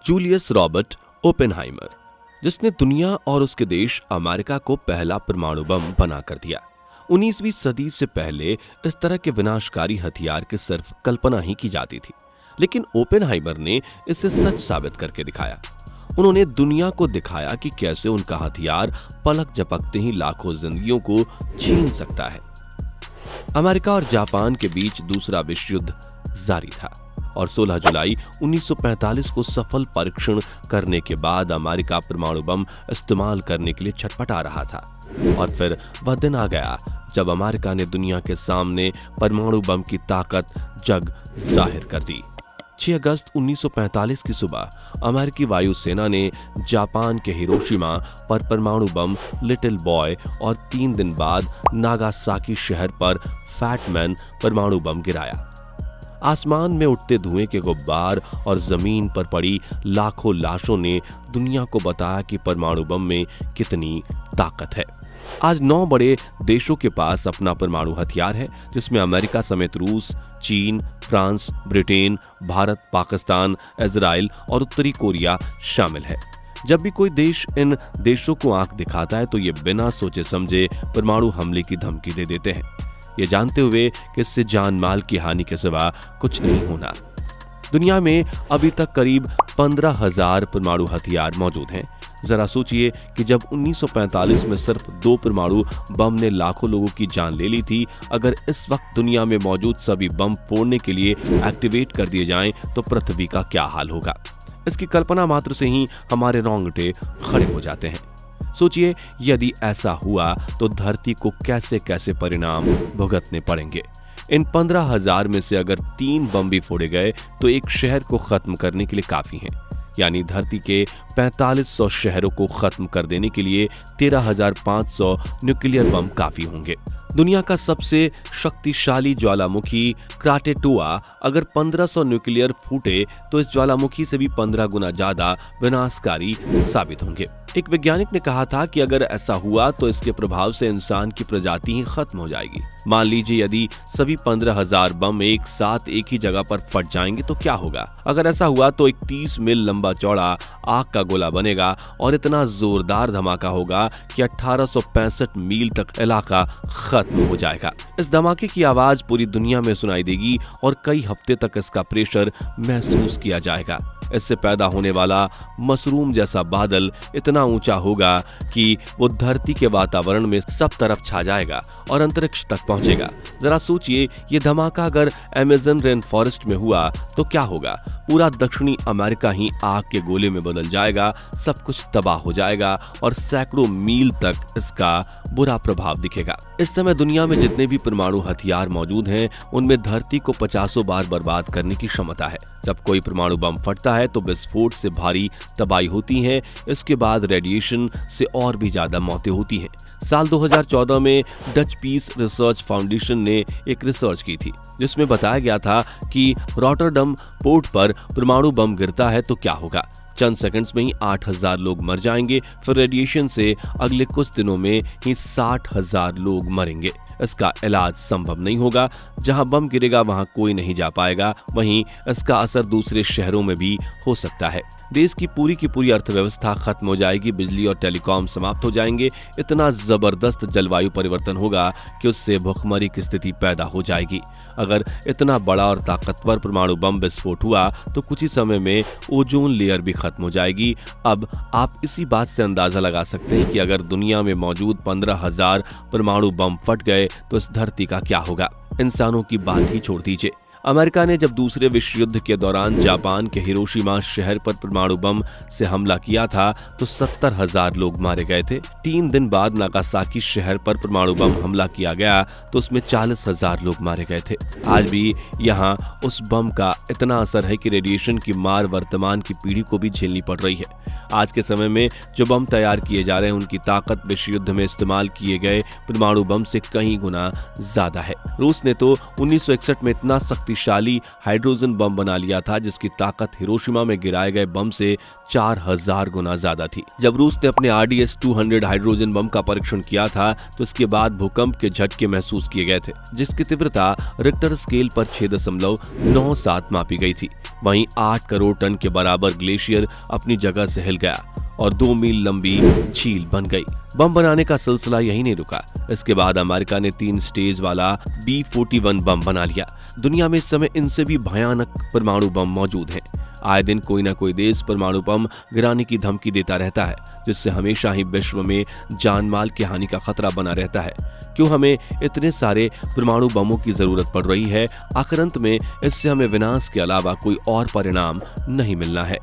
Julius Robert Oppenheimer, जिसने दुनिया और उसके देश अमेरिका को पहला परमाणु बम बनाकर दिया। 19वीं सदी से पहले इस तरह के विनाशकारी हथियार की सिर्फ कल्पना ही की जाती थी, लेकिन ओपेनहाइमर ने इसे सच साबित करके दिखाया। उन्होंने दुनिया को दिखाया कि कैसे उनका हथियार पलक झपकते ही लाखों जिंदगियों को छीन सकता है। अमेरिका और जापान के बीच दूसरा विश्व युद्ध जारी था और 16 जुलाई 1945 को सफल परीक्षण करने के बाद अमेरिका परमाणु बम इस्तेमाल करने के लिए छटपटा रहा था। और फिर वह दिन आ गया जब अमेरिका ने दुनिया के सामने परमाणु बम की ताकत जग जाहिर कर दी। 6 अगस्त 1945 की सुबह अमेरिकी वायुसेना ने जापान के हिरोशिमा पर परमाणु बम लिटिल बॉय और 3 दिन बाद नागासाकी शहर पर फैट मैन परमाणु बम गिराया। आसमान में उठते धुएं के गुब्बार और जमीन पर पड़ी लाखों लाशों ने दुनिया को बताया कि परमाणु बम में कितनी ताकत है। आज 9 बड़े देशों के पास अपना परमाणु हथियार है, जिसमें अमेरिका समेत रूस, चीन, France, Britain, Bharat, Pakistan, Israel और उत्तरी कोरिया शामिल है। जब भी कोई देश इन देशों को आंख दिखाता है तो ये बिना सोचे समझे परमाणु हमले की धमकी दे देते हैं, ये जानते हुए कि इससे जान माल की हानि के सिवा कुछ नहीं होना। दुनिया में अभी तक करीब 15,000 परमाणु हथियार मौजूद हैं। जरा सोचिए कि जब 1945 में सिर्फ 2 परमाणु बम ने लाखों लोगों की जान ले ली थी, अगर इस वक्त दुनिया में मौजूद सभी बम फोड़ने के लिए एक्टिवेट कर दिए जाएं तो पृथ्वी का क्या हाल होगा। इसकी कल्पना मात्र से ही हमारे रोंगटे खड़े हो जाते हैं। सोचिए यदि ऐसा हुआ तो धरती को कैसे कैसे परिणाम भुगतने पड़ेंगे। इन 15,000 में से अगर 3 बम भी फोड़े गए तो एक शहर को खत्म करने के लिए काफी हैं। यानी धरती के 4500 शहरों को खत्म कर देने के लिए 13,500 न्यूक्लियर बम काफी होंगे। दुनिया का सबसे शक्तिशाली ज्वालामुखी क्राटेटुआ अगर 1500 न्यूक्लियर फूटे तो इस ज्वालामुखी से भी 15 गुना ज्यादा विनाशकारी साबित होंगे। एक वैज्ञानिक ने कहा था कि अगर ऐसा हुआ तो इसके प्रभाव से इंसान की प्रजाति ही खत्म हो जाएगी। मान लीजिए यदि सभी 15,000 बम एक साथ एक ही जगह पर फट जाएंगे तो क्या होगा। अगर ऐसा हुआ तो एक 30 मील लंबा चौड़ा आग का गोला बनेगा और इतना जोरदार धमाका होगा कि 1865 मील तक इलाका खत्म हो जाएगा। इस धमाके की आवाज पूरी दुनिया में सुनाई देगी और कई हफ्ते तक इसका प्रेशर महसूस किया जाएगा। इससे पैदा होने वाला मशरूम जैसा बादल इतना ऊंचा होगा कि वो धरती के वातावरण में सब तरफ छा जाएगा और अंतरिक्ष तक पहुंचेगा। जरा सोचिए ये धमाका अगर अमेज़न रेन फॉरेस्ट में हुआ तो क्या होगा। पूरा दक्षिणी अमेरिका ही आग के गोले में बदल जाएगा, सब कुछ तबाह हो जाएगा और सैकड़ों मील तक इसका बुरा प्रभाव दिखेगा। इस समय दुनिया में जितने भी परमाणु हथियार मौजूद हैं उनमें धरती को 50 बार बर्बाद करने की क्षमता है। जब कोई परमाणु बम फटता है तो विस्फोट से भारी तबाही होती है, इसके बाद रेडिएशन से और भी ज्यादा मौतें होती हैं। साल 2014 में डच पीस रिसर्च फाउंडेशन ने एक रिसर्च की थी जिसमें बताया गया था कि रॉटरडम पोर्ट पर परमाणु बम गिरता है तो क्या होगा। चंद सेकंड्स में ही 8,000 लोग मर जाएंगे, फिर रेडिएशन से अगले कुछ दिनों में ही 60,000 लोग मरेंगे। इसका इलाज संभव नहीं होगा। जहां बम गिरेगा वहां कोई नहीं जा पाएगा, वहीं इसका असर दूसरे शहरों में भी हो सकता है। देश की पूरी अर्थव्यवस्था खत्म हो जाएगी, बिजली और टेलीकॉम समाप्त हो जाएंगे। इतना जबरदस्त जलवायु परिवर्तन होगा कि उससे भुखमरी की स्थिति पैदा हो जाएगी। अगर इतना बड़ा और ताकतवर परमाणु बम विस्फोट हुआ तो कुछ ही समय में ओजोन लेयर भी खत्म हो जाएगी। अब आप इसी बात से अंदाजा लगा सकते हैं कि अगर दुनिया में मौजूद 15,000 परमाणु बम फट गए तो इस धरती का क्या होगा। इंसानों की बात ही छोड़ दीजिए। अमेरिका ने जब दूसरे विश्व युद्ध के दौरान जापान के हिरोशिमा शहर पर परमाणु बम से हमला किया था तो 70,000 लोग मारे गए थे। 3 दिन बाद नागासाकी शहर पर परमाणु बम हमला किया गया तो उसमें 40,000 लोग मारे गए थे। आज भी यहाँ उस बम का इतना असर है कि रेडिएशन की मार वर्तमान की पीढ़ी को भी झेलनी पड़ रही है। आज के समय में जो बम तैयार किए जा रहे हैं उनकी ताकत विश्व युद्ध में इस्तेमाल किए गए परमाणु बम से कई गुना ज्यादा है। रूस ने तो 1961 में इतना शक्तिशाली हाइड्रोजन बम बना लिया था जिसकी ताकत हिरोशिमा में गिराए गए बम से 4000 गुना ज्यादा थी। जब रूस ने अपने RDS-200 हाइड्रोजन बम का परीक्षण किया था तो इसके बाद भूकंप के झटके महसूस किए गए थे, जिसकी तीव्रता रिक्टर स्केल पर 6.97 मापी गई थी। वहीं 8 करोड़ टन के बराबर ग्लेशियर अपनी जगह से हिल गया और 2 मील लंबी झील बन गई। बम बनाने का सिलसिला यही नहीं रुका। इसके बाद अमेरिका ने 3 स्टेज वाला B-41 बम बना लिया। दुनिया में इस समय इनसे भी भयानक परमाणु बम मौजूद हैं। आए दिन कोई ना कोई देश परमाणु बम गिराने की धमकी देता रहता है, जिससे हमेशा ही विश्व में जान माल की हानि का खतरा बना रहता है। क्यों हमें इतने सारे परमाणु बमों की जरूरत पड़ रही है? आखिर अंत में इससे हमें विनाश के अलावा कोई और परिणाम नहीं मिलना है।